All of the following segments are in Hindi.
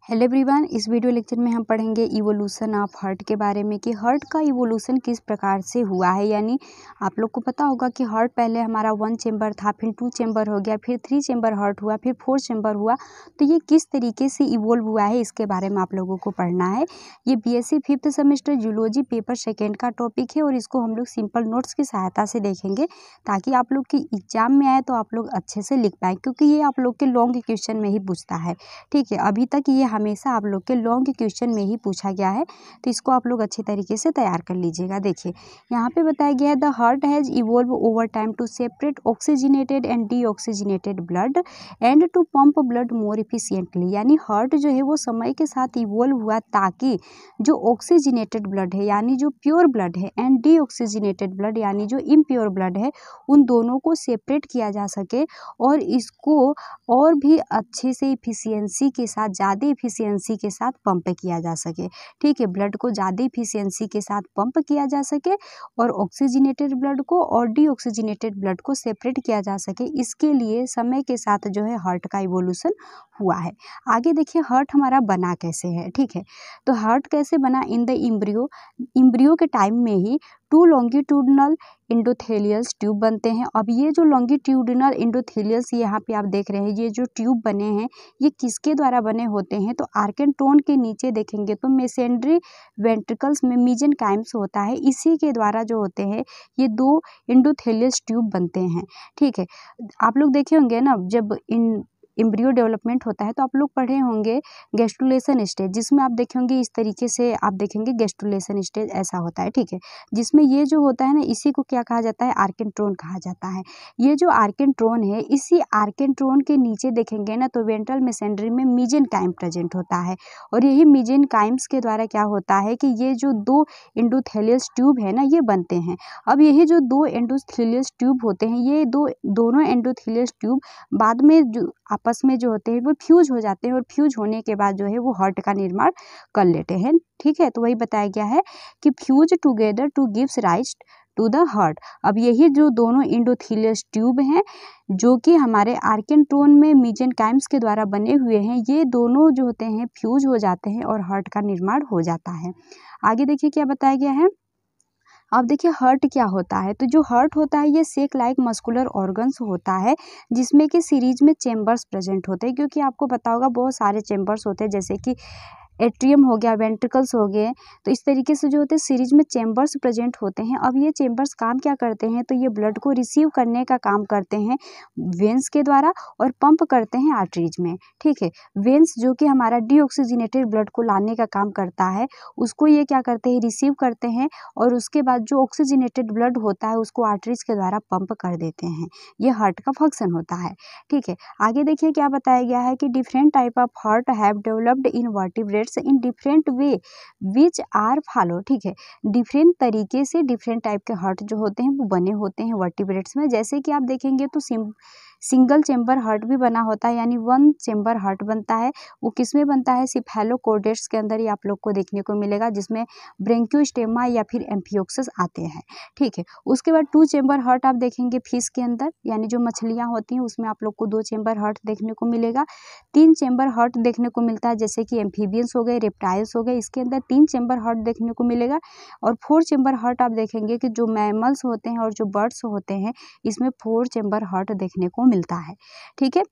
हेलो एवरीवन, इस वीडियो लेक्चर में हम पढ़ेंगे इवोल्यूशन ऑफ हार्ट के बारे में कि हार्ट का इवोल्यूशन किस प्रकार से हुआ है। यानी आप लोग को पता होगा कि हार्ट पहले हमारा 1 चेंबर था, फिर 2 चेंबर हो गया, फिर 3 चेंबर हार्ट हुआ, फिर 4 चेंबर हुआ। तो ये किस तरीके से इवोल्व हुआ है इसके बारे में आप लोगों को पढ़ना है। ये BSc 5th semester zoology paper 2 का टॉपिक है और इसको हम लोग सिंपल नोट्स की सहायता से देखेंगे ताकि आप लोग की एग्जाम में आए तो आप लोग अच्छे से लिख पाएँ, क्योंकि ये आप लोग के लॉन्ग क्वेश्चन में ही पूछता है। ठीक है, अभी तक ये हमेशा आप लोग के लॉन्ग क्वेश्चन में ही पूछा गया है, तो इसको आप लोग अच्छे तरीके से तैयार कर लीजिएगा। देखिए यहाँ पे बताया गया है the heart has evolve over time to separate oxygenated and deoxygenated blood and to pump blood more efficiently. यानी हार्ट जो है वो समय के साथ इवॉल्व हुआ ताकि जो ऑक्सीजनेटेड ब्लड है यानी जो प्योर ब्लड है एंड डीऑक्सीजनेटेड ब्लड यानी जो इम्प्योर ब्लड है, उन दोनों को सेपरेट किया जा सके और इसको और भी अच्छे से इफिशियंसी के साथ, ज़्यादा इफिशियंसी के साथ पंप किया जा सके। ठीक है, ब्लड को ज़्यादा इफिशियंसी के साथ पंप किया जा सके और ऑक्सीजनेटेड ब्लड को और डीऑक्सीजनेटेड ब्लड को सेपरेट किया जा सके। इसके लिए समय के साथ जो है हार्ट का इवोल्यूशन हुआ है। आगे देखिए हार्ट हमारा बना कैसे है। ठीक है, तो हार्ट कैसे बना, इन द इम्ब्रियो के टाइम में ही 2 लॉन्गिट्यूडनल इंडोथेलियल्स ट्यूब बनते हैं। अब ये जो लॉन्गिट्यूडनल इंडोथेलियल्स यहाँ पे आप देख रहे हैं, ये जो ट्यूब बने हैं ये किसके द्वारा बने होते हैं, तो आर्केंट्रोन के नीचे देखेंगे तो मेसेंडरी वेंट्रिकल्स में मीजेनकाइम्स होता है, इसी के द्वारा जो होते हैं ये 2 इंडोथेलियल्स ट्यूब बनते हैं। ठीक है, आप लोग देखे होंगे ना, जब एम्ब्रियो डेवलपमेंट होता है तो आप लोग पढ़े होंगे गैस्ट्रुलेशन स्टेज, जिसमें आप देखेंगे इस तरीके से आप देखेंगे गैस्ट्रुलेशन स्टेज ऐसा होता है। ठीक है, जिसमें ये जो होता है ना, इसी को क्या कहा जाता है, आर्केंट्रोन कहा जाता है। ये जो आर्केंट्रोन है, इसी आर्केंट्रोन के नीचे देखेंगे ना तो वेंट्रल मेसेंडरी में मीजेनकाइम प्रेजेंट होता है और यही मीजेनकाइम्स के द्वारा क्या होता है कि ये जो 2 एंडोथेलियस ट्यूब है ना ये बनते हैं। अब यही जो 2 एंडोथेलियस ट्यूब होते हैं, ये दोनों एंडोथेलियस ट्यूब बाद में जो आपस में जो होते हैं वो फ्यूज हो जाते हैं और फ्यूज होने के बाद जो है वो हार्ट का निर्माण कर लेते हैं। ठीक है, तो वही बताया गया है कि fuse together to gives rise to the heart. अब यही जो दोनों इंडोथेलियस ट्यूब हैं जो कि हमारे आर्केंट्रोन में मीजेनकाइम्स के द्वारा बने हुए हैं, ये दोनों जो होते हैं फ्यूज हो जाते हैं और हार्ट का निर्माण हो जाता है। आगे देखिए क्या बताया गया है। अब देखिए हार्ट क्या होता है, तो जो हार्ट होता है ये सेक लाइक मस्कुलर ऑर्गन्स होता है जिसमें कि सीरीज में चेम्बर्स प्रेजेंट होते हैं, क्योंकि आपको पता होगा बहुत सारे चेम्बर्स होते हैं, जैसे कि एट्रियम हो गया, वेंट्रिकल्स हो गए, तो इस तरीके से जो होते हैं सीरीज में चेम्बर्स प्रेजेंट होते हैं। अब ये चेम्बर्स काम क्या करते हैं, तो ये ब्लड को रिसीव करने का काम करते हैं वेंस के द्वारा और पंप करते हैं आर्टरीज में। ठीक है, वेंस जो कि हमारा डीऑक्सीजनेटेड ब्लड को लाने का काम करता है, उसको ये क्या करते हैं, रिसीव करते हैं और उसके बाद जो ऑक्सीजनेटेड ब्लड होता है उसको आर्टरीज के द्वारा पंप कर देते हैं। ये हार्ट का फंक्शन होता है। ठीक है, आगे देखिए क्या बताया गया है कि different type of heart have developed in vertebrates in different way which are follow. ठीक है, डिफरेंट तरीके से डिफरेंट टाइप के हार्ट जो होते हैं वो बने होते हैं वर्टिब्रेट्स में। जैसे कि आप देखेंगे तो सिंगल चेंबर हार्ट भी बना होता है, यानी 1 चेंबर हार्ट बनता है। वो किस में बनता है, सिफेलोकोर्डेट्स के अंदर ही आप लोग को देखने को मिलेगा, जिसमें ब्रेंकियोस्टेमा या फिर एम्फियोक्सस आते हैं। ठीक है, उसके बाद 2 चेंबर हार्ट आप देखेंगे फिश के अंदर, यानी जो मछलियां होती हैं उसमें आप लोग को 2 चेंबर हार्ट देखने को मिलेगा। 3 चेंबर हार्ट देखने को मिलता है, जैसे कि एम्फीबियंस हो गए, रेप्टाइल्स हो गए, इसके अंदर 3 चेंबर हार्ट देखने को मिलेगा। और 4 चेंबर हार्ट आप देखेंगे कि जो मैमल्स होते हैं और जो बर्ड्स होते हैं इसमें 4 चेंबर हार्ट देखने को मिलता है। ठीक है,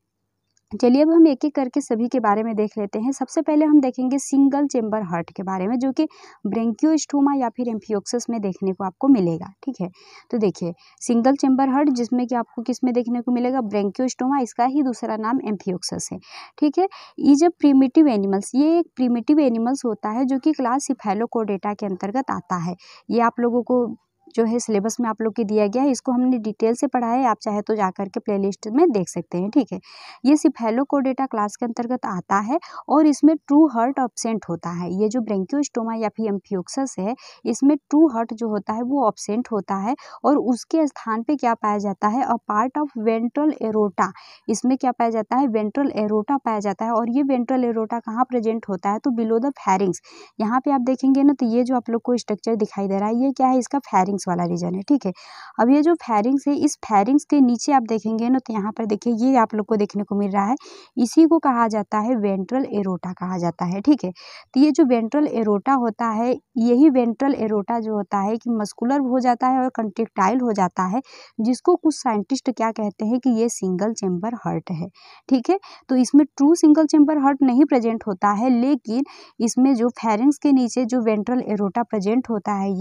चलिए अब हम एक एक करके सभी के बारे में देख लेते हैं। सबसे पहले हम देखेंगे सिंगल चेंबर हार्ट के बारे में, जो कि ब्रेंकियोस्टोमा या फिर एम्फियोक्सस में देखने को आपको मिलेगा। ठीक है, तो देखिए सिंगल चेंबर हार्ट जिसमें कि आपको किस में देखने को मिलेगा, ब्रेंकियोस्टोमा, इसका ही दूसरा नाम एम्फियोक्सस है। ठीक है, ये जब प्रिमिटिव एनिमल्स, ये एक प्रिमिटिव एनिमल्स होता है जो कि क्लास सिफेलोकोर्डेटा के अंतर्गत आता है। ये आप लोगों को जो है सिलेबस में आप लोग के दिया गया है, इसको हमने डिटेल से पढ़ा है, आप चाहे तो जा करके प्लेलिस्ट में देख सकते हैं। ठीक है, ये सिफेलोकोर्डेटा क्लास के अंतर्गत आता है और इसमें ट्रू हार्ट एब्सेंट होता है। ये जो ब्रेंकियोस्टोमा या फिर एम्फियोक्सस है, इसमें ट्रू हार्ट जो होता है वो एब्सेंट होता है और उसके स्थान पे क्या पाया जाता है, a part of ventral aorta. इसमें क्या पाया जाता है, वेंट्रल एरोटा पाया जाता है। और ये वेंट्रल एरोटा कहाँ प्रेजेंट होता है, तो बिलो द फैरिंग्स। यहाँ पे आप देखेंगे ना तो ये जो आप लोग को स्ट्रक्चर दिखाई दे रहा है ये क्या है, इसका फैरिंग्स फैरिंग्स वाला रीजन है, ठीक है। अब ये जो फैरिंग्स है, इस फैरिंग्स के नीचे आप देखेंगे ना तो यहाँ पर देखिए ये आप लोग को देखने को मिल रहा है, इसी को कहा जाता है वेंट्रल एरोटा कहा जाता है, ठीक है। तो ये जो वेंट्रल एरोटा होता है, यही वेंट्रल एरोटा जो होता है कि मस्कुलर हो जाता है और कंट्रेक्टाइल हो जाता है, जिसको कुछ साइंटिस्ट क्या कहते हैं कि ये सिंगल चेम्बर हार्ट है, ठीक है। तो इसमें ट्रू सिंगल चेम्बर हार्ट नहीं प्रेजेंट होता है, लेकिन इसमें जो फैरिंग्स के नीचे जो वेंट्रल एरोटा प्रेजेंट होता है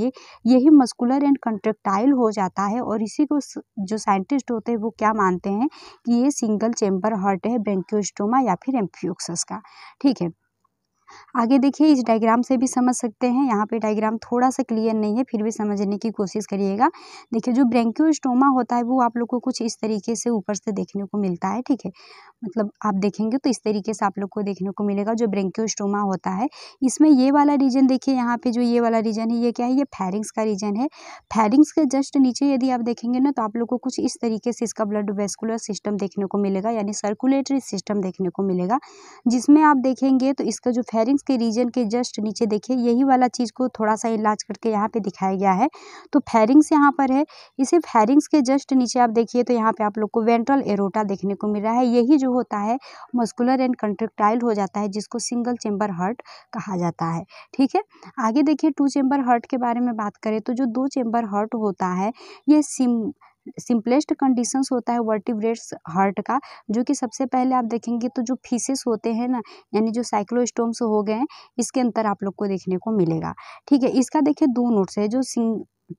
यही मस्कुलर एंड कंट्रेक्टाइल हो जाता है, और इसी को जो साइंटिस्ट होते हैं वो क्या मानते हैं कि ये सिंगल चेम्बर हार्ट है ब्रोंकियोस्टोमा या फिर एम्फियोक्सस का, ठीक है। आगे देखिए इस डायग्राम से भी समझ सकते हैं, यहाँ पे डायग्राम थोड़ा सा क्लियर नहीं है, फिर भी समझने की कोशिश करिएगा। देखिए जो ब्रोंकियोस्टोमा होता है वो आप लोग को कुछ इस तरीके से ऊपर से देखने को मिलता है, ठीक है। मतलब आप देखेंगे तो इस तरीके से आप लोग को देखने को मिलेगा जो ब्रोंकियोस्टोमा होता है। इसमें ये वाला रीजन देखिए, यहाँ पे जो ये वाला रीजन है ये क्या है, ये फैरिंग्स का रीजन है। फैरिंग्स के जस्ट नीचे यदि आप देखेंगे ना तो आप लोग को कुछ इस तरीके से इसका ब्लड वेस्कुलर सिस्टम देखने को मिलेगा, यानी सर्कुलेटरी सिस्टम देखने को मिलेगा, जिसमें आप देखेंगे तो इसका जो फैरिंग्स के रीजन के जस्ट नीचे देखिए यही वाला चीज़ को थोड़ा सा इलाज करके यहाँ पे दिखाया गया है। तो फैरिंग्स यहाँ पर है, इसे फैरिंग्स के जस्ट नीचे आप देखिए तो यहाँ पे आप लोग को वेंट्रल एरोटा देखने को मिल रहा है, यही जो होता है मस्कुलर एंड कंट्रेक्टाइल हो जाता है, जिसको सिंगल चेम्बर हार्ट कहा जाता है, ठीक है। आगे देखिए टू चेम्बर हार्ट के बारे में बात करें तो जो दो चेम्बर हार्ट होता है ये सिंपलेस्ट कंडीशंस होता है वर्टिब्रेट्स हार्ट का, जो कि सबसे पहले आप देखेंगे तो जो फीसेस होते हैं ना, यानी जो साइक्लोस्टोम्स हो गए हैं, इसके अंदर आप लोग को देखने को मिलेगा, ठीक है। इसका देखिए दो नोट्स है, जो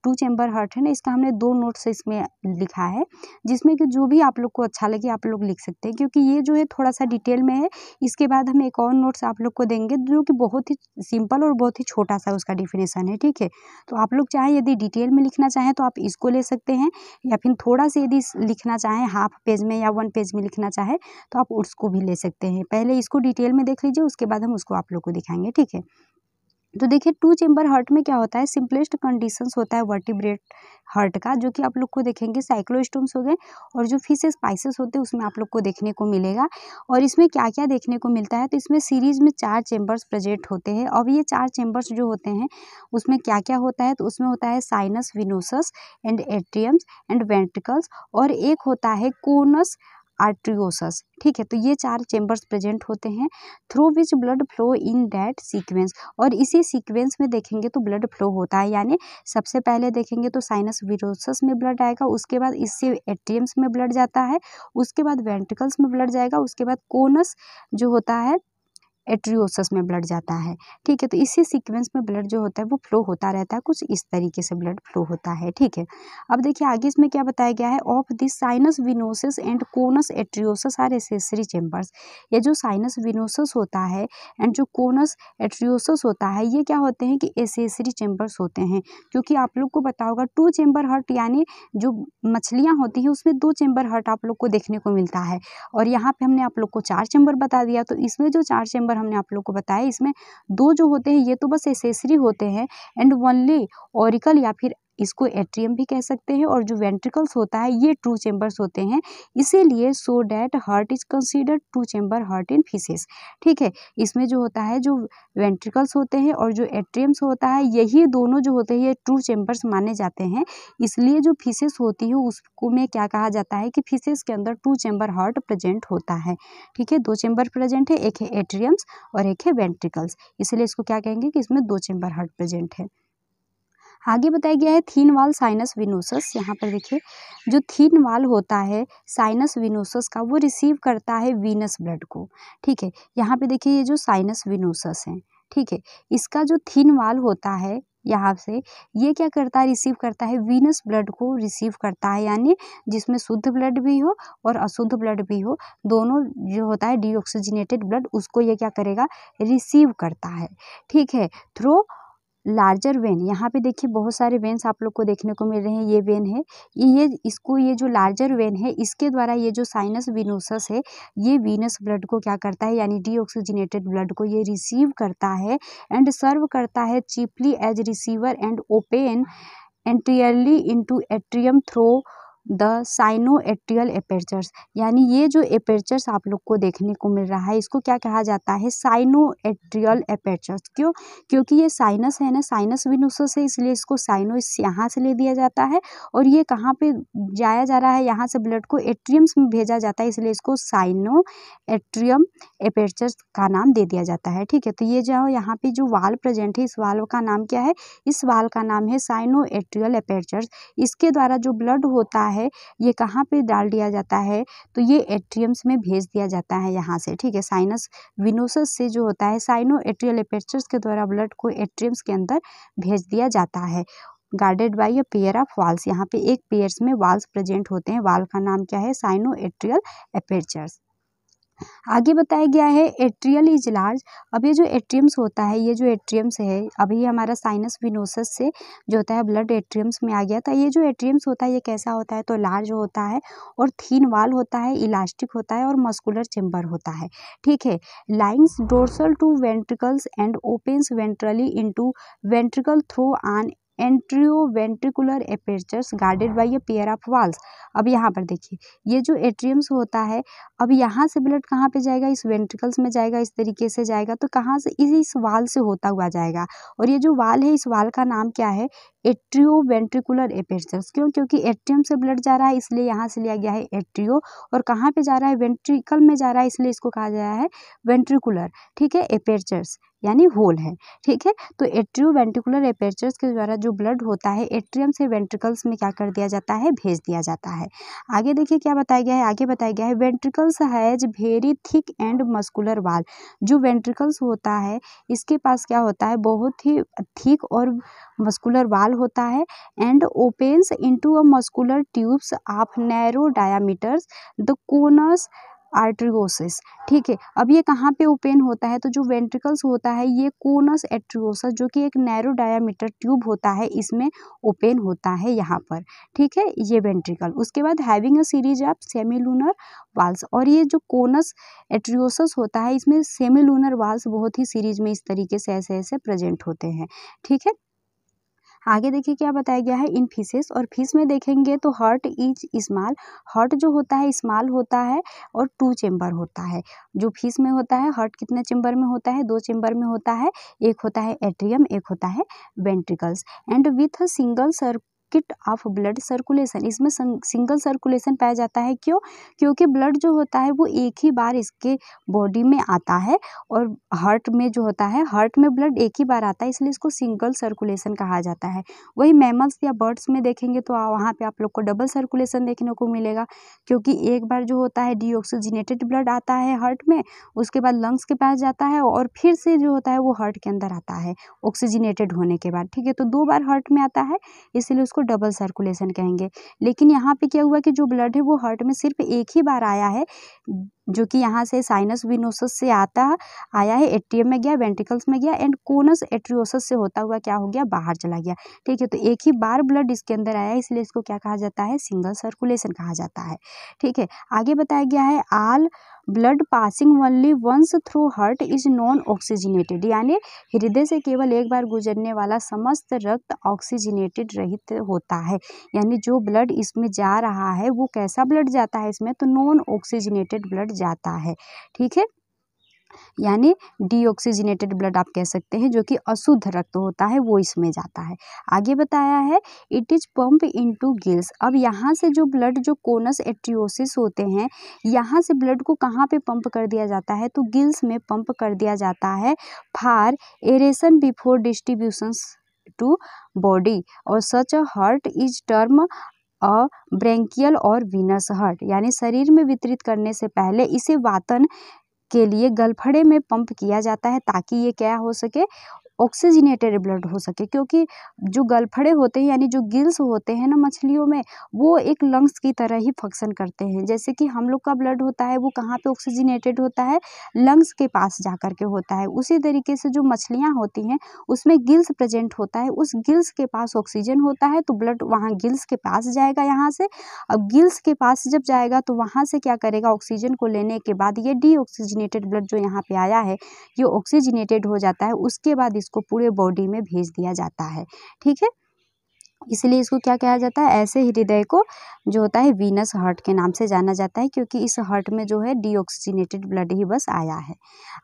टू चेम्बर हार्ट है ना, इसका हमने दो नोट्स इसमें लिखा है, जिसमें कि जो भी आप लोग को अच्छा लगे आप लोग लिख सकते हैं, क्योंकि ये जो है थोड़ा सा डिटेल में है। इसके बाद हम एक और नोट्स आप लोग को देंगे जो कि बहुत ही सिंपल और बहुत ही छोटा सा उसका डिफिनेशन है, ठीक है। तो आप लोग चाहे यदि डिटेल में लिखना चाहें तो आप इसको ले सकते हैं, या फिर थोड़ा सा यदि लिखना चाहें हाफ पेज में या 1 पेज में लिखना चाहें तो आप उसको भी ले सकते हैं। पहले इसको डिटेल में देख लीजिए, उसके बाद हम उसको आप लोग को दिखाएंगे, ठीक है। तो देखिए टू चेम्बर हार्ट में क्या होता है, सिंपलेस्ट कंडीशंस होता है वर्टिब्रेट हार्ट का, जो कि आप लोग को देखेंगे साइक्लोस्टोम्स हो गए, और जो फिशेस स्पाइसेस होते हैं उसमें आप लोग को देखने को मिलेगा। और इसमें क्या क्या देखने को मिलता है, तो इसमें सीरीज में 4 चेम्बर्स प्रेजेंट होते हैं। अब ये 4 चेम्बर्स जो होते हैं उसमें क्या क्या होता है, तो उसमें होता है sinus venosus and atriums and ventricles, और एक होता है कोनस आर्ट्रियोसस, ठीक है। तो ये 4 चेम्बर्स प्रेजेंट होते हैं, through which blood flow in that sequence, और इसी सीक्वेंस में देखेंगे तो ब्लड फ्लो होता है, यानी सबसे पहले देखेंगे तो साइनस विनोसस में ब्लड आएगा, उसके बाद इससे एट्रियम्स में ब्लड जाता है, उसके बाद वेंट्रिकल्स में ब्लड जाएगा, उसके बाद कोनस जो होता है एट्रियोसस में ब्लड जाता है, ठीक है। तो इसी सीक्वेंस में ब्लड जो होता है वो फ्लो होता रहता है, कुछ इस तरीके से ब्लड फ्लो होता है, ठीक है। अब देखिए आगे इसमें क्या बताया गया है, of this sinus venosus and conus arteriosus are accessory chambers. ये जो साइनस विनोसस होता है एंड जो कोनस एट्रियोसस होता है ये क्या होते हैं कि एसेसरी चेम्बर्स होते हैं, क्योंकि आप लोग को पता होगा टू चेम्बर हार्ट यानी जो मछलियाँ होती हैं उसमें 2 चेम्बर हार्ट आप लोग को देखने को मिलता है, और यहाँ पे हमने आप लोग को 4 चेम्बर बता दिया। तो इसमें जो 4 चेम्बर हमने आप लोग को बताया, इसमें 2 जो होते हैं ये तो बस एसेसरी होते हैं, एंड ओनली ऑरिकल या फिर इसको एट्रियम भी कह सकते हैं, और जो वेंट्रिकल्स होता है ये ट्रू चेम्बर्स होते हैं, इसीलिए so that heart is considered two chamber heart in fishes, ठीक है। इसमें जो होता है जो वेंट्रिकल्स होते हैं और जो एट्रियम्स होता है, यही दोनों जो होते हैं ये ट्रू चेम्बर्स माने जाते हैं, इसलिए जो फिशेस होती है उसको में क्या कहा जाता है कि फिशेस के अंदर टू चेम्बर हार्ट प्रेजेंट होता है, ठीक है। 2 चेम्बर प्रेजेंट है, एक है एट्रियम्स और एक है वेंट्रिकल्स, इसलिए इसको क्या कहेंगे कि इसमें 2 चेम्बर हार्ट प्रेजेंट है। आगे बताया गया है थीन वाल साइनस विनोसस। यहाँ पर देखिए जो थीन वाल होता है साइनस विनोसस का वो रिसीव करता है वीनस ब्लड को, ठीक है। यहाँ पे देखिए ये जो साइनस विनोसस है, ठीक है, इसका जो थीन वाल होता है यहाँ से ये क्या करता है, रिसीव करता है वीनस ब्लड को रिसीव करता है, यानी जिसमें शुद्ध ब्लड भी हो और अशुद्ध ब्लड भी हो, दोनों जो होता है डीऑक्सीजनेटेड ब्लड उसको ये क्या करेगा, रिसीव करता है, ठीक है, थ्रू लार्जर वेन। यहाँ पे देखिए बहुत सारे वेन्स आप लोग को देखने को मिल रहे हैं, ये वेन है, ये जो लार्जर वेन है इसके द्वारा ये जो साइनस विनोसस है ये वीनस ब्लड को क्या करता है, यानी डीऑक्सीजनेटेड ब्लड को ये रिसीव करता है एंड सर्व करता है chiefly as receiver and open anteriorly into atrium through the sinoatrial apertures, यानी ये जो एपर्चर्स आप लोग को देखने को मिल रहा है इसको क्या कहा जाता है, साइनोएट्रियल एपर्चर्स। क्यों? क्योंकि ये साइनस है ना, साइनस विनुसस है, इसलिए इसको साइनो यहाँ से ले दिया जाता है और ये कहाँ पे जाया जा रहा है, यहाँ से ब्लड को एट्रियम्स में भेजा जाता है, इसलिए इसको साइनो एट्रियम एपर्चर्स का नाम दे दिया जाता है। ठीक है, तो ये जो यहाँ पे जो वाल्व प्रेजेंट है इस वाल्व का नाम क्या है, इस वाल्व का नाम है साइनोएट्रियल एपर्चर्स। इसके द्वारा जो ब्लड होता है ये कहाँ पे डाल दिया जाता है, तो ये एट्रियम्स में भेज दिया जाता है यहाँ से। ठीक है, साइनस विनोसस से जो होता है साइनोएट्रियल एपर्चर्स के द्वारा ब्लड को एट्रियम्स के अंदर भेज दिया जाता है, guarded by a pair of valves. यहाँ पे एक पेयर्स में वाल्स प्रेजेंट होते हैं, वाल्व का नाम क्या है, साइनोएट्रियल एपर्चर्स। आगे बताया गया है एट्रियल इज लार्ज। अब ये जो एट्रियम्स होता है, ये जो एट्रियम्स है, अभी हमारा साइनस विनोसस से जो होता है ब्लड एट्रियम्स में आ गया था। ये जो एट्रियम्स होता है ये कैसा होता है, तो लार्ज होता है और थीन वाल होता है, इलास्टिक होता है और मस्कुलर चेम्बर होता है। ठीक है, lines dorsal to ventricles and opens ventrally into ventricle through an atrioventricular apertures guarded by a pair of valves. अब यहाँ पर देखिए, ये जो एट्रियम्स होता है, अब यहाँ से ब्लड कहाँ पे जाएगा, इस वेंट्रिकल्स में जाएगा, इस तरीके से जाएगा, तो कहाँ से, इस वाल से होता हुआ जाएगा। और ये जो वाल है इस वाल का नाम क्या है, एट्रियोवेंट्रिकुलर एपर्चर्स। क्यों? क्योंकि एट्रियम से ब्लड जा रहा है इसलिए यहाँ से लिया गया है एट्रियो, और कहाँ पे जा रहा है, वेंट्रिकल में जा रहा है, इसलिए इसको कहा गया है वेंट्रिकुलर। ठीक है, एपर्चर्स यानी होल है। ठीक है, तो एट्रियोवेंट्रिकुलर एपर्चर्स के द्वारा जो ब्लड होता है एट्रियम से वेंट्रिकल्स में क्या कर दिया जाता है, भेज दिया जाता है। आगे देखिए क्या बताया गया है, आगे बताया गया है ventricles has very thick and muscular वाल। जो वेंट्रिकल्स होता है इसके पास क्या होता है, बहुत ही थिक और मस्कुलर वाल होता है, and opens into a muscular tubes of narrow diameters the conus आर्टरियोसिस। ठीक है, अब ये कहाँ पे ओपन होता है, तो जो वेंट्रिकल्स होता है ये कोनस आर्टरियोसिस जो कि एक नैरो डायामीटर ट्यूब होता है इसमें ओपन होता है यहाँ पर। ठीक है, ये वेंट्रिकल, उसके बाद having a series of semilunar valves, और ये जो कोनस आर्टरियोसिस होता है इसमें सेमीलूनर वाल्स बहुत ही सीरीज में इस तरीके से ऐसे ऐसे प्रेजेंट होते हैं। ठीक है, आगे देखिए क्या बताया गया है इन फिशेस, और फिश में देखेंगे तो हार्ट इज स्मॉल। हार्ट जो होता है स्मॉल होता है और 2 चेम्बर होता है। जो फिश में होता है हार्ट कितने चेम्बर में होता है, 2 चेम्बर में होता है, एक होता है एट्रियम, एक होता है ventricles, and with a single circuit of blood circulation. इसमें सिंगल सर्कुलेशन पाया जाता है। क्यों? क्योंकि ब्लड जो होता है वो एक ही बार इसके बॉडी में आता है, और हार्ट में जो होता है, हार्ट में ब्लड एक ही बार आता है, इसलिए इसको सिंगल सर्कुलेशन कहा जाता है। वही मैमल्स या बर्ड्स में देखेंगे तो वहाँ पे आप लोग को डबल सर्कुलेशन देखने को मिलेगा, क्योंकि एक बार जो होता है डीऑक्सीजनेटेड ब्लड आता है हार्ट में, उसके बाद लंग्स के पास जाता है, और फिर से जो होता है वो हार्ट के अंदर आता है ऑक्सीजनेटेड होने के बाद। ठीक है, तो 2 बार हार्ट में आता है, इसलिए उसको डबल सर्कुलेशन कहेंगे। लेकिन यहाँ पे क्या हुआ कि जो ब्लड है वो हार्ट में सिर्फ एक ही बार आया है, जो कि यहाँ से साइनस विनोसस से आया है, एट्रियम में गया, वेंट्रिकल्स में गया, एंड कोनस एट्रियोसस से होता हुआ क्या हो गया, बाहर चला गया। ठीक है, तो एक ही बार ब्लड इसके अंदर आया, इसलिए इसको क्या कहा जाता है, सिंगल सर्कुलेशन कहा जाता है। ठीक है, आगे बताया गया है all blood passing only once through heart is non oxygenated, यानी हृदय से केवल एक बार गुजरने वाला समस्त रक्त ऑक्सीजनेटेड रहित होता है। यानी जो ब्लड इसमें जा रहा है वो कैसा ब्लड जाता है इसमें, तो नॉन ऑक्सीजनेटेड ब्लड जाता है। ठीक है, यानी डीऑक्सीजनेटेड ब्लड आप कह सकते हैं, जो कि अशुद्ध रक्त होता है वो इसमें जाता है। आगे बताया है it is pump into gills. अब यहाँ से जो ब्लड, जो कोनस एट्रियोसिस होते हैं, यहाँ से ब्लड को कहाँ पे पंप कर दिया जाता है, तो गिल्स में पंप कर दिया जाता है for aeration before distribution to body, और such a heart is term a branchial और वीनस हार्ट, यानी शरीर में वितरित करने से पहले इसे वातन के लिए गलफड़े में पंप किया जाता है, ताकि ये क्या हो सके, ऑक्सीजनेटेड ब्लड हो सके। क्योंकि जो गलफड़े होते हैं यानी जो गिल्स होते हैं ना मछलियों में, वो एक लंग्स की तरह ही फंक्शन करते हैं। जैसे कि हम लोग का ब्लड होता है वो कहाँ पे ऑक्सीजनेटेड होता है, लंग्स के पास जा कर के होता है। उसी तरीके से जो मछलियाँ होती हैं उसमें गिल्स प्रेजेंट होता है, उस गिल्स के पास ऑक्सीजन होता है, तो ब्लड वहाँ गिल्स के पास जाएगा यहाँ से। अब गिल्स के पास जब जाएगा तो वहाँ से क्या करेगा, ऑक्सीजन को लेने के बाद ये डीऑक्सीजनेटेड ब्लड जो यहाँ पे आया है ये ऑक्सीजनेटेड हो जाता है, उसके बाद इसको पूरे बॉडी में भेज दिया जाता है। ठीक है, इसलिए इसको क्या कहा जाता है, ऐसे हृदय को जो होता है वीनस हार्ट के नाम से जाना जाता है, क्योंकि इस हार्ट में जो है डीऑक्सीजनेटेड ब्लड ही बस आया है।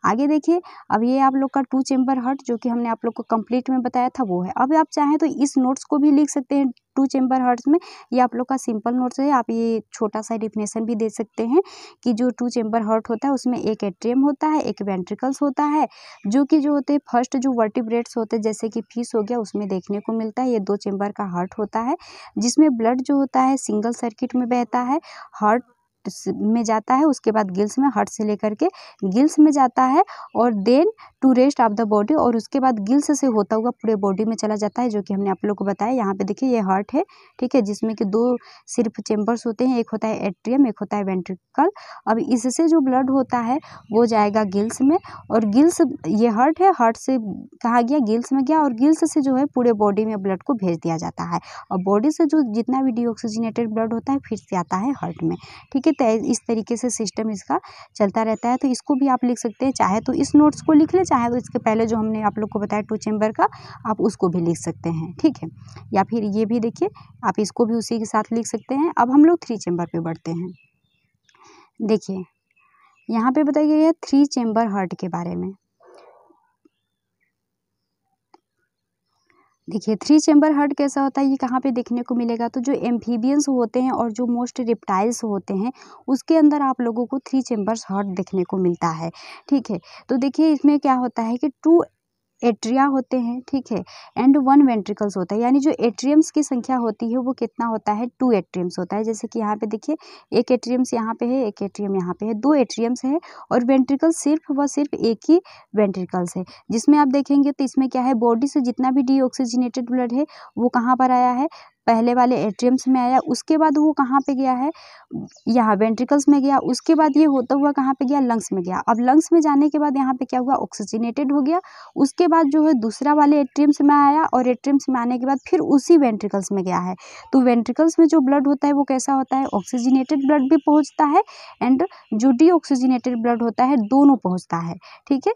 आगे देखिए, अब ये आप लोग का 2 चेम्बर हार्ट जो कि हमने आप लोग को कंप्लीट में बताया था वो है। अब आप चाहें तो इस नोट्स को भी लिख सकते हैं 2 चेम्बर हार्ट्स में। ये आप लोग का सिंपल नोट्स है, आप ये छोटा सा डिफिनेशन भी दे सकते हैं कि जो 2 चेम्बर हार्ट होता है उसमें एक एट्रियम होता है, एक वेंट्रिकल्स होता है, जो कि जो होते हैं फर्स्ट जो वर्टिब्रेट्स होते हैं जैसे कि फिश हो गया उसमें देखने को मिलता है। ये 2 चेम्बर का हार्ट होता है जिसमें ब्लड जो होता है सिंगल सर्किट में बहता है, हार्ट में जाता है, उसके बाद गिल्स में, हार्ट से लेकर के गिल्स में जाता है और then to rest of the body, और उसके बाद गिल्स से होता हुआ पूरे बॉडी में चला जाता है, जो कि हमने आप लोग को बताया। यहाँ पे देखिए ये हार्ट है, ठीक है, जिसमें कि 2 सिर्फ चेम्बर्स होते हैं, एक होता है एट्रियम, एक होता है वेंट्रिकल। अब इससे जो ब्लड होता है वो जाएगा गिल्स में, और गिल्स, ये हार्ट है, हार्ट से कहाँ गया, गिल्स में गया, और गिल्स से जो है पूरे बॉडी में ब्लड को भेज दिया जाता है, और बॉडी से जो जितना भी डीऑक्सीजनेटेड ब्लड होता है फिर से आता है हार्ट में, ठीक है। तो इस तरीके से सिस्टम इसका चलता रहता है। तो इसको भी आप लिख सकते हैं, चाहे तो इस नोट्स को लिख ले, चाहे तो इसके पहले जो हमने आप लोग को बताया 2 चेम्बर का, आप उसको भी लिख सकते हैं, ठीक है। या फिर ये भी देखिए, आप इसको भी उसी के साथ लिख सकते हैं। अब हम लोग 3 चेम्बर पे बढ़ते हैं। देखिए यहाँ पे बताया गया है 3 चेम्बर हार्ट के बारे में। देखिए 3 चेम्बर हार्ट कैसा होता है, ये कहाँ पे देखने को मिलेगा, तो जो एम्फीबियंस होते हैं और जो मोस्ट रिप्टाइल्स होते हैं उसके अंदर आप लोगों को 3 चेम्बर्स हार्ट देखने को मिलता है, ठीक है। तो देखिए इसमें क्या होता है कि 2 एट्रिया होते हैं, ठीक है, एंड 1 वेंट्रिकल्स होता है, यानी जो एट्रियम्स की संख्या होती है वो कितना होता है, 2 एट्रियम्स होता है। जैसे कि यहाँ पे देखिए एक एट्रियम्स यहाँ पे है, एक एट्रियम यहाँ पे है, 2 एट्रियम्स है, और वेंट्रिकल सिर्फ व सिर्फ एक ही वेंट्रिकल्स है, जिसमें आप देखेंगे तो इसमें क्या है, बॉडी से जितना भी डीऑक्सीजनेटेड ब्लड है वो कहाँ पर आया है, पहले वाले एट्रियम्स में आया, उसके बाद वो कहाँ पे गया है, यहाँ वेंट्रिकल्स में गया, उसके बाद ये होता हुआ कहाँ पे गया, लंग्स में गया। अब लंग्स में जाने के बाद यहाँ पे क्या हुआ, ऑक्सीजनेटेड हो गया, उसके बाद जो है दूसरा वाले एट्रियम्स में आया, और एट्रियम्स में आने के बाद फिर उसी वेंट्रिकल्स में गया है। तो वेंट्रिकल्स में जो ब्लड होता है वो कैसा होता है, ऑक्सीजनेटेड ब्लड भी पहुँचता है एंड जो डीऑक्सीजनेटेड ब्लड होता है दोनों पहुँचता है, ठीक है।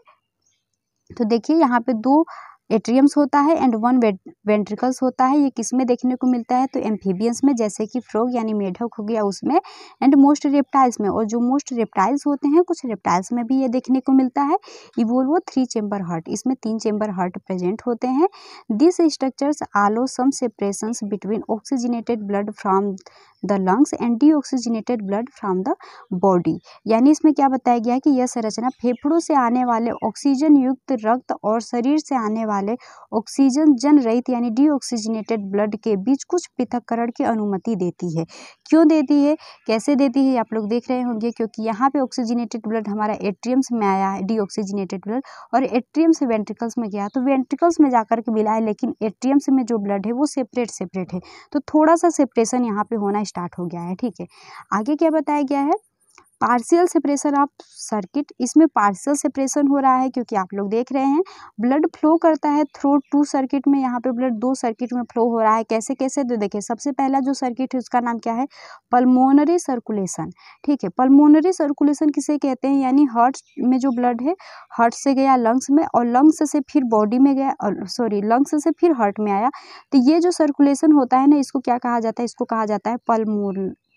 तो देखिए यहाँ पे 2 एट्रियम्स होता है एंड 1 वेंट्रिकल्स होता है। ये किस में देखने को मिलता है, तो एम्फीबियंस में, जैसे कि फ्रॉग यानी मेढक हो गया उसमें, एंड मोस्ट रेप्टाइल्स में, और जो मोस्ट रेप्टाइल्स होते हैं कुछ रेप्टाइल्स में भी ये देखने को मिलता है। इवोल्वो 3 चेम्बर हार्ट, इसमें 3 चेम्बर हार्ट प्रेजेंट होते हैं। This structures allow some separations between oxygenated blood from the lungs and deoxygenated blood from the body, यानी इसमें क्या बताया गया है कि यह संरचना फेफड़ों से आने वाले ऑक्सीजन युक्त रक्त और शरीर से आने वाले ऑक्सीजन जन रहित यानी डीऑक्सीजनेटेड ब्लड के बीच कुछ पृथक्करण की अनुमति देती है। क्यों देती है, कैसे देती है, आप लोग देख रहे होंगे, क्योंकि यहाँ पे ऑक्सीजनेटेड ब्लड हमारा एट्रियम्स में आया है, डीऑक्सीजनेटेड ब्लड, और एट्रियम से वेंट्रिकल्स में गया, तो वेंट्रिकल्स में जाकर के मिला है, लेकिन एट्रियम्स में जो ब्लड है वो सेपरेट है, तो थोड़ा सा सेपरेशन यहाँ पे होना स्टार्ट हो गया है, ठीक है। आगे क्या बताया गया है, पार्शियल सेपरेशन ऑफ सर्किट, इसमें पार्शियल सेपरेशन हो रहा है क्योंकि आप लोग देख रहे हैं ब्लड फ्लो करता है थ्रू 2 सर्किट में, यहाँ पे ब्लड 2 सर्किट में फ्लो हो रहा है। कैसे कैसे, तो देखिए सबसे पहला जो सर्किट है उसका नाम क्या है, पल्मोनरी सर्कुलेशन, ठीक है। पल्मोनरी सर्कुलेशन किसे कहते हैं, यानी हार्ट में जो ब्लड है हार्ट से गया लंग्स में, और लंग्स से फिर बॉडी में गया, और सॉरी लंग्स से फिर हार्ट में आया, तो ये जो सर्कुलेशन होता है ना, इसको क्या कहा जाता है, इसको कहा जाता है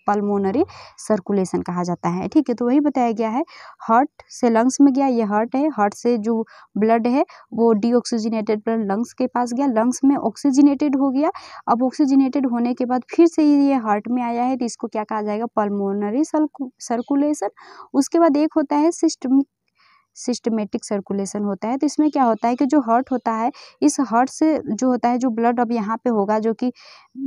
पल्मोनरी सर्कुलेशन कहा जाता है, ठीक है। तो वही बताया गया है, हार्ट से लंग्स में गया, ये हार्ट है, हार्ट से जो ब्लड है वो डीऑक्सीजनेटेड ब्लड लंग्स के पास गया, लंग्स में ऑक्सीजनेटेड हो गया, अब ऑक्सीजनेटेड होने के बाद फिर से ये हार्ट में आया है, तो इसको क्या कहा जाएगा, पल्मोनरी सर्कुलेशन। उसके बाद एक होता है सिस्टमेटिक सर्कुलेशन होता है। तो इसमें क्या होता है कि जो हार्ट होता है, इस हार्ट से जो होता है जो ब्लड अब यहाँ पे होगा, जो कि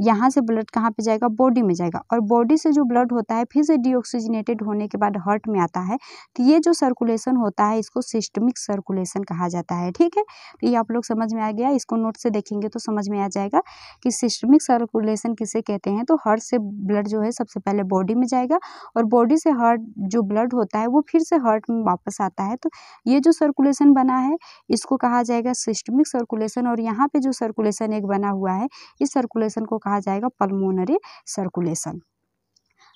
यहाँ से ब्लड कहाँ पे जाएगा, बॉडी में जाएगा, और बॉडी से जो ब्लड होता है फिर से डीऑक्सीजनेटेड होने के बाद हार्ट में आता है, तो ये जो सर्कुलेशन होता है इसको सिस्टमिक सर्कुलेशन कहा जाता है, ठीक है। तो ये आप लोग समझ में आ गया, इसको नोट से देखेंगे तो समझ में आ जाएगा कि सिस्टमिक सर्कुलेशन किसे कहते हैं। तो हार्ट से ब्लड जो है सबसे पहले बॉडी में जाएगा, और बॉडी से हार्ट जो ब्लड होता है वो फिर से हार्ट में वापस आता है, तो ये जो सर्कुलेशन बना है इसको कहा जाएगा सिस्टमिक सर्कुलेशन। और यहाँ पे जो सर्कुलेशन एक बना हुआ है, इस सर्कुलेशन को कहा जाएगा पल्मोनरी सर्कुलेशन।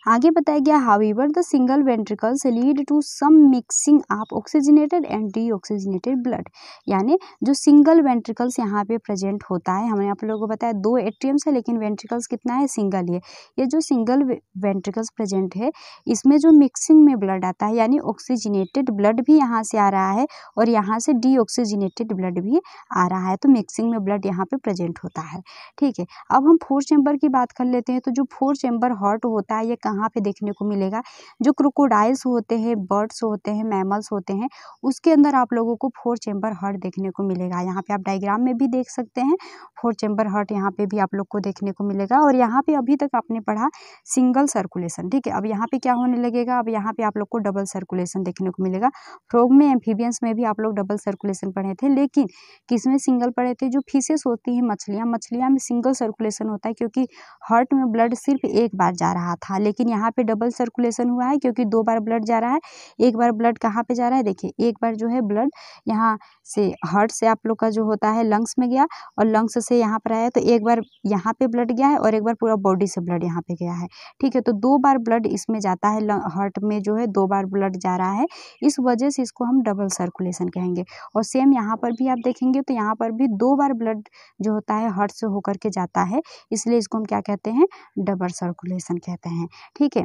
आगे बताया गया however the single ventricles lead to some mixing of oxygenated and deoxygenated blood, यानी जो सिंगल वेंट्रिकल्स यहाँ पे प्रेजेंट होता है, हमने आप लोगों को बताया 2 एट्रियम्स है लेकिन वेंट्रिकल्स कितना है, सिंगल ही है। ये जो सिंगल वेंट्रिकल्स प्रेजेंट है इसमें जो मिक्सिंग में ब्लड आता है यानी ऑक्सीजनेटेड ब्लड भी यहाँ से आ रहा है और यहाँ से डीऑक्सीजनेटेड ब्लड भी आ रहा है, तो मिक्सिंग में ब्लड यहाँ पे प्रेजेंट होता है। ठीक है, अब हम 4 चैम्बर की बात कर लेते हैं। तो जो 4 चैम्बर हार्ट होता है ये कहाँ पे देखने को मिलेगा, जो क्रोकोडाइल्स होते हैं, बर्ड्स होते हैं, मैमल्स होते हैं, उसके अंदर आप लोगों को 4 चैम्बर हार्ट देखने को मिलेगा। यहाँ पे आप डायग्राम में भी देख सकते हैं 4 चैम्बर हार्ट यहाँ पे भी आप लोग को देखने को मिलेगा। और यहाँ पे अभी तक आपने पढ़ा सिंगल सर्कुलेशन। ठीक है, अब यहाँ पे क्या होने लगेगा, अब यहाँ पे आप लोग को डबल सर्कुलेशन देखने को मिलेगा। फ्रॉग में, एम्फीबियंस में भी आप लोग डबल सर्कुलेशन पढ़े थे, लेकिन किसमें सिंगल पढ़े थे, जो फिशेस होती हैं, मछलियाँ में सिंगल सर्कुलेशन होता है क्योंकि हार्ट में ब्लड सिर्फ एक बार जा रहा था, लेकिन यहाँ पे डबल सर्कुलेशन हुआ है क्योंकि 2 बार ब्लड जा रहा है। एक बार ब्लड कहाँ पे जा रहा है, देखिए एक बार जो है ब्लड यहाँ से हार्ट से आप लोग का जो होता है लंग्स में गया और लंग्स से यहाँ पर आया, तो एक बार यहाँ पे ब्लड गया है और एक बार पूरा बॉडी से ब्लड यहाँ पे गया है। ठीक है, तो 2 बार ब्लड इसमें जाता है, हार्ट में जो है 2 बार ब्लड जा रहा है, इस वजह से इसको हम डबल सर्कुलेशन कहेंगे। और सेम यहाँ पर भी आप देखेंगे तो यहाँ पर भी 2 बार ब्लड जो होता है हार्ट से होकर के जाता है, इसलिए इसको हम क्या कहते हैं, डबल सर्कुलेशन कहते हैं। ठीक है,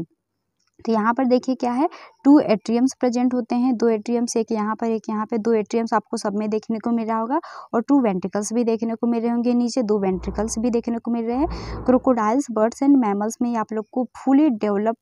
तो यहाँ पर देखिए क्या है, 2 एट्रियम्स प्रेजेंट होते हैं, 2 एट्रियम्स, एक यहाँ पर एक यहाँ पे, 2 एट्रियम्स आपको सब में देखने को मिल रहा होगा और 2 वेंट्रिकल्स भी देखने को मिल रहे होंगे, नीचे 2 वेंट्रिकल्स भी देखने को मिल रहे हैं। क्रोकोडाइल्स, बर्ड्स एंड मैमल्स में आप लोग को फुली डेवलप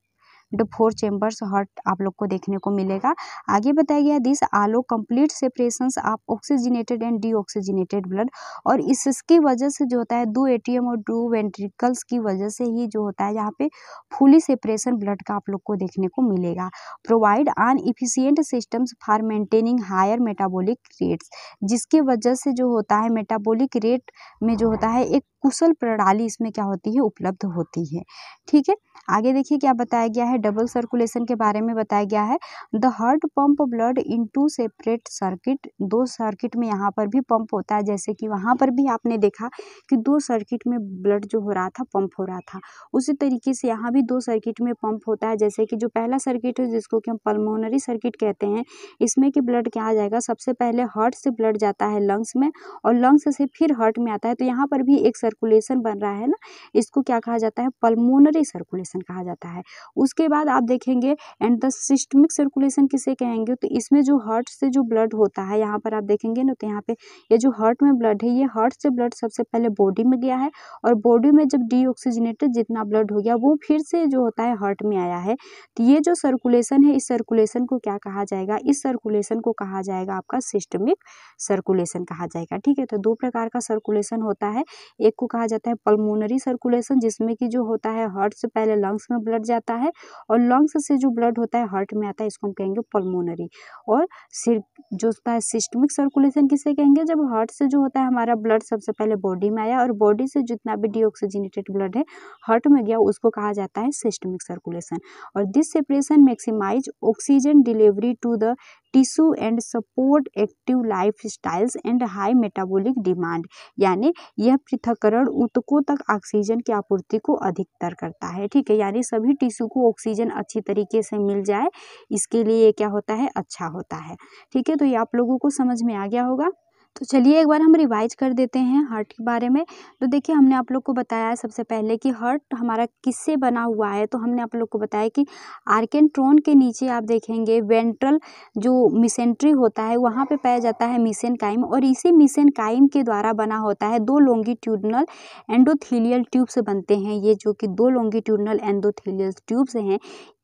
4 चैम्बर्स हार्ट आप लोग को देखने को मिलेगा। आगे बताया गया this allow complete separations of oxygenated and deoxygenated blood, और इसकी वजह से जो होता है 2 एट्रियम और 2 वेंट्रिकल्स की वजह से ही जो होता है यहाँ पे फुली सेपरेशन ब्लड का आप लोग को देखने को मिलेगा। Provide an efficient systems for maintaining higher metabolic rates, जिसकी वजह से जो होता है मेटाबॉलिक रेट में जो होता है एक कुशल प्रणाली इसमें क्या होती है, उपलब्ध होती है। ठीक है, आगे देखिए क्या बताया गया है, डबल सर्कुलेशन के बारे में बताया गया है। The heart pump blood into separate circuit, 2 circuit में यहाँ पर भी पंप होता है, जैसे कि वहाँ पर भी आपने देखा कि 2 सर्किट में ब्लड जो हो रहा था, पंप हो रहा था, उसी तरीके से यहाँ भी 2 सर्किट में पंप होता है। जैसे कि जो पहला सर्किट है जिसको कि हम पल्मोनरी सर्किट कहते हैं, इसमें कि ब्लड क्या आ जाएगा, सबसे पहले हार्ट से ब्लड जाता है लंग्स में और लंग्स से फिर हार्ट में आता है, तो यहाँ पर भी एक सर्कुलेशन बन रहा है ना, इसको क्या कहा जाता है, पल्मोनरी सर्कुलेशन कहा जाता है। उसके बाद आप देखेंगे एंड द सिस्टमिक सर्कुलेशन किसे कहेंगे, तो इसमें जो हार्ट से जो ब्लड होता है, यहाँ पर आप देखेंगे ना, तो यहाँ पे ये जो हार्ट में ब्लड है, ये हार्ट से ब्लड सबसे पहले बॉडी में गया है और बॉडी में जब डीऑक्सीजनेटेड जितना ब्लड हो गया वो फिर से जो होता है हार्ट में आया है। तो ये जो सर्कुलेशन है, इस सर्कुलेशन को क्या कहा जाएगा, इस सर्कुलेशन को कहा जाएगा आपका सिस्टमिक सर्कुलेशन कहा जाएगा। ठीक है, तो 2 प्रकार का सर्कुलेशन होता है, एक को कहा जाता है पल्मोनरी सर्कुलेशन, जिसमें कि जो होता है हार्ट से पहले लंग्स में ब्लड जाता है और लंग्स से जो ब्लड होता है हार्ट में आता है, इसको हम कहेंगे पल्मोनरी। और सिर्फ जो होता है सिस्टमिक सर्कुलेशन किसे कहेंगे, जब हार्ट से जो होता है हमारा ब्लड सबसे पहले बॉडी में आया और बॉडी से जितना भी डीऑक्सीजनेटेड ब्लड है हार्ट में गया, उसको कहा जाता है सिस्टमिक सर्कुलेशन। और this separation maximize oxygen delivery to the tissue and support active life styles and high metabolic demand, यानी यह पृथक्करण ऊतकों तक ऑक्सीजन की आपूर्ति को अधिकतर करता है। ठीक है, यानी सभी टिश्यू को ऑक्सीजन अच्छी तरीके से मिल जाए, इसके लिए ये क्या होता है, अच्छा होता है। ठीक है, तो ये आप लोगों को समझ में आ गया होगा। तो चलिए एक बार हम रिवाइज कर देते हैं हार्ट के बारे में। तो देखिए हमने आप लोग को बताया सबसे पहले कि हार्ट हमारा किससे बना हुआ है, तो हमने आप लोग को बताया कि आर्केंट्रोन के नीचे आप देखेंगे वेंट्रल जो मिसेंट्री होता है वहाँ पे पाया जाता है मिसेनकाइम, और इसी मिसेनकाइम के द्वारा बना होता है 2 लॉन्गिट्यूडनल एंडोथेलियल ट्यूब्स बनते हैं। ये जो कि 2 लॉन्गिट्यूडनल एंडोथेलियल ट्यूब्स हैं,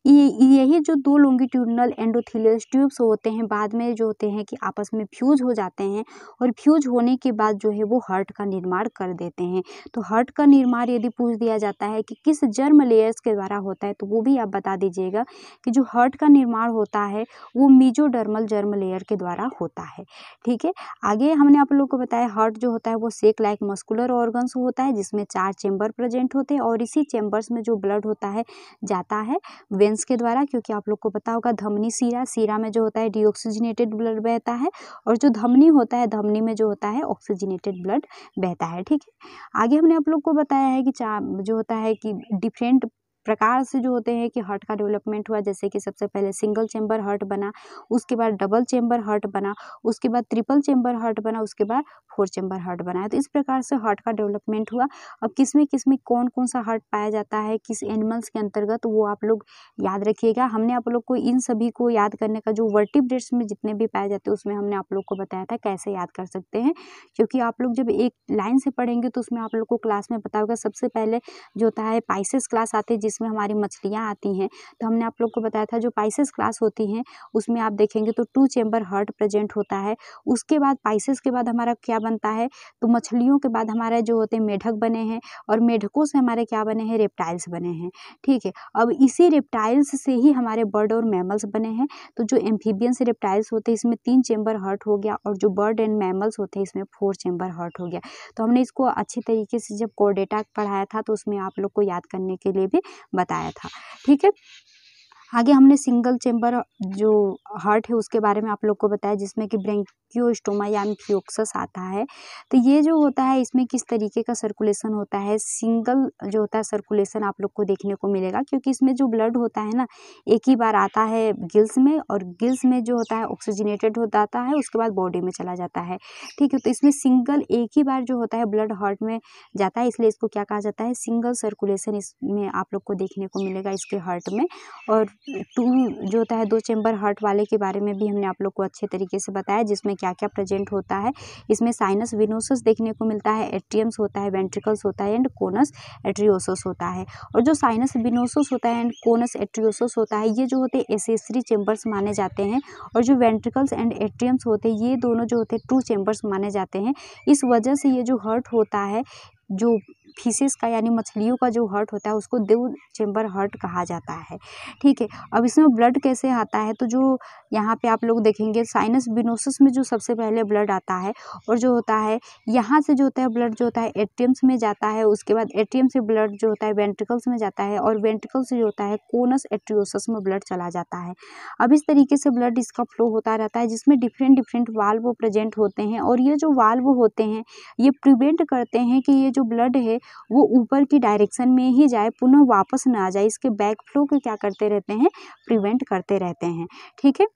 यही जो 2 लॉन्गिट्यूडनल एंडोथेलियल ट्यूब्स होते हैं बाद में जो होते हैं कि आपस में फ्यूज हो जाते हैं और फ्यूज होने के बाद जो है वो हार्ट का निर्माण कर देते हैं। तो हार्ट का निर्माण यदि पूछ दिया जाता है कि किस जर्म लेयर्स के द्वारा होता है, तो वो भी आप बता दीजिएगा कि जो हार्ट का निर्माण होता है वो मीजोडर्मल जर्म लेयर के द्वारा होता है। ठीक है, आगे हमने आप लोग को बताया हार्ट जो होता है वो सेक लाइक मस्कुलर ऑर्गन्स होता है, जिसमें 4 चेंबर प्रेजेंट होते हैं और इसी चेंबर्स में जो ब्लड होता है जाता है वेंस के द्वारा, क्योंकि आप लोग को पता होगा धमनी सीरा में जो होता है डीऑक्सीजनेटेड ब्लड बहता है और जो धमनी होता है धमनी में जो होता है ऑक्सीजनेटेड ब्लड बहता है। ठीक है, आगे हमने आप लोग को बताया है कि जो होता है कि डिफरेंट प्रकार से जो होते हैं कि हार्ट का डेवलपमेंट हुआ, जैसे कि सबसे पहले सिंगल चेम्बर हार्ट बना, उसके बाद डबल चेम्बर हार्ट बना, उसके बाद ट्रिपल चेम्बर हार्ट बना, उसके बाद 4 चेम्बर हार्ट बनाया। तो इस प्रकार से हार्ट का डेवलपमेंट हुआ। अब किसमें कौन कौन सा हार्ट पाया जाता है, किस एनिमल्स के अंतर्गत, वो आप लोग याद रखिएगा। हमने आप लोग को इन सभी को याद करने का, जो वर्टिब्रेट्स में जितने भी पाए जाते हैं उसमें हमने आप लोग को बताया था कैसे याद कर सकते हैं, क्योंकि आप लोग जब एक लाइन से पढ़ेंगे तो उसमें आप लोग को क्लास में पता होगा। सबसे पहले जो होता है पाइसेस क्लास आती है, जिसमें हमारी मछलियाँ आती हैं। तो हमने आप लोग को बताया था जो पाइसेस क्लास होती हैं उसमें आप देखेंगे तो 2 चेम्बर हार्ट प्रेजेंट होता है। उसके बाद पाइसेस के बाद हमारा क्या बनता है, तो मछलियों के बाद हमारे जो होते हैं मेढक बने हैं, और मेढकों से हमारे क्या बने हैं, रेप्टाइल्स बने हैं। ठीक है, अब इसी रेप्टाइल्स से ही हमारे बर्ड और मैमल्स बने हैं। तो जो एम्फीबियंस रेप्टाइल्स होते हैं इसमें 3 चेम्बर हार्ट हो गया, और जो बर्ड एंड मैमल्स होते हैं इसमें 4 चेम्बर हार्ट हो गया। तो हमने इसको अच्छी तरीके से जब कोर डेटा पढ़ाया था तो उसमें आप लोग को याद करने के लिए भी बताया था। ठीक है, आगे हमने सिंगल चेम्बर जो हार्ट है उसके बारे में आप लोग को बताया, जिसमें कि ब्रेंकियोस्टोमा या एम्फियोक्सस आता है। तो ये जो होता है इसमें किस तरीके का सर्कुलेशन होता है, सिंगल जो होता है सर्कुलेशन आप लोग को देखने को मिलेगा, क्योंकि इसमें जो ब्लड होता है ना एक ही बार आता है गिल्स में, और गिल्स में जो होता है ऑक्सीजनेटेड हो जाता है, उसके बाद बॉडी में चला जाता है। ठीक है, तो इसमें सिंगल एक ही बार जो होता है ब्लड हार्ट में जाता है, इसलिए इसको क्या कहा जाता है, सिंगल सर्कुलेशन इसमें आप लोग को देखने को मिलेगा इसके हार्ट में। और 2 जो होता है 2 चेम्बर हार्ट वाले के बारे में भी हमने आप लोग को अच्छे तरीके से बताया, जिसमें क्या क्या प्रेजेंट होता है। इसमें साइनस विनोसस देखने को मिलता है, एट्रियम्स होता है, वेंट्रिकल्स होता है, एंड कोनस एट्रियोसस होता है। और जो साइनस विनोसस होता है एंड कोनस एट्रियोसस होता है, ये जो होते हैं एसेसरी चेम्बर्स माने जाते हैं। और जो वेंट्रिकल्स एंड एट्रियम्स होते हैं ये दोनों जो होते हैं ट्रू चेम्बर्स माने जाते हैं। इस वजह से ये जो हार्ट होता है, जो फिशेस का यानी मछलियों का जो हार्ट होता है उसको 2 चेम्बर हार्ट कहा जाता है। ठीक है, अब इसमें ब्लड कैसे आता है, तो जो यहाँ पे आप लोग देखेंगे साइनस विनोसस में जो सबसे पहले ब्लड आता है, और जो होता है यहाँ से जो होता है ब्लड जो होता है एट्रियम्स में जाता है, उसके बाद एट्रियम से ब्लड जो होता है वेंट्रिकल्स में जाता है, और वेंट्रिकल से जो होता है कोनस एट्रियोसस में ब्लड चला जाता है। अब इस तरीके से ब्लड इसका फ्लो होता रहता है, जिसमें डिफरेंट वाल्व प्रेजेंट होते हैं, और ये जो वाल्व होते हैं ये प्रिवेंट करते हैं कि ये जो ब्लड है वो ऊपर की डायरेक्शन में ही जाए, पुनः वापस ना आ जाए। इसके बैक फ्लो को क्या करते रहते हैं, प्रिवेंट करते रहते हैं। ठीक है,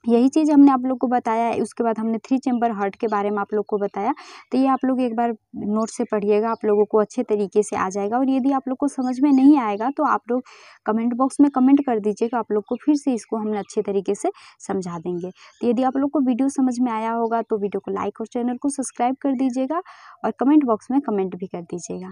यही चीज़ हमने आप लोग को बताया है। उसके बाद हमने 3 चेम्बर हार्ट के बारे में आप लोग को बताया। तो ये आप लोग एक बार नोट से पढ़िएगा, आप लोगों को अच्छे तरीके से आ जाएगा। और यदि आप लोग को समझ में नहीं आएगा तो आप लोग कमेंट बॉक्स में कमेंट कर दीजिएगा, आप लोग को फिर से इसको हम अच्छे तरीके से समझा देंगे। तो यदि आप लोग को वीडियो समझ में आया होगा तो वीडियो को लाइक और चैनल को सब्सक्राइब कर दीजिएगा, और कमेंट बॉक्स में कमेंट भी कर दीजिएगा।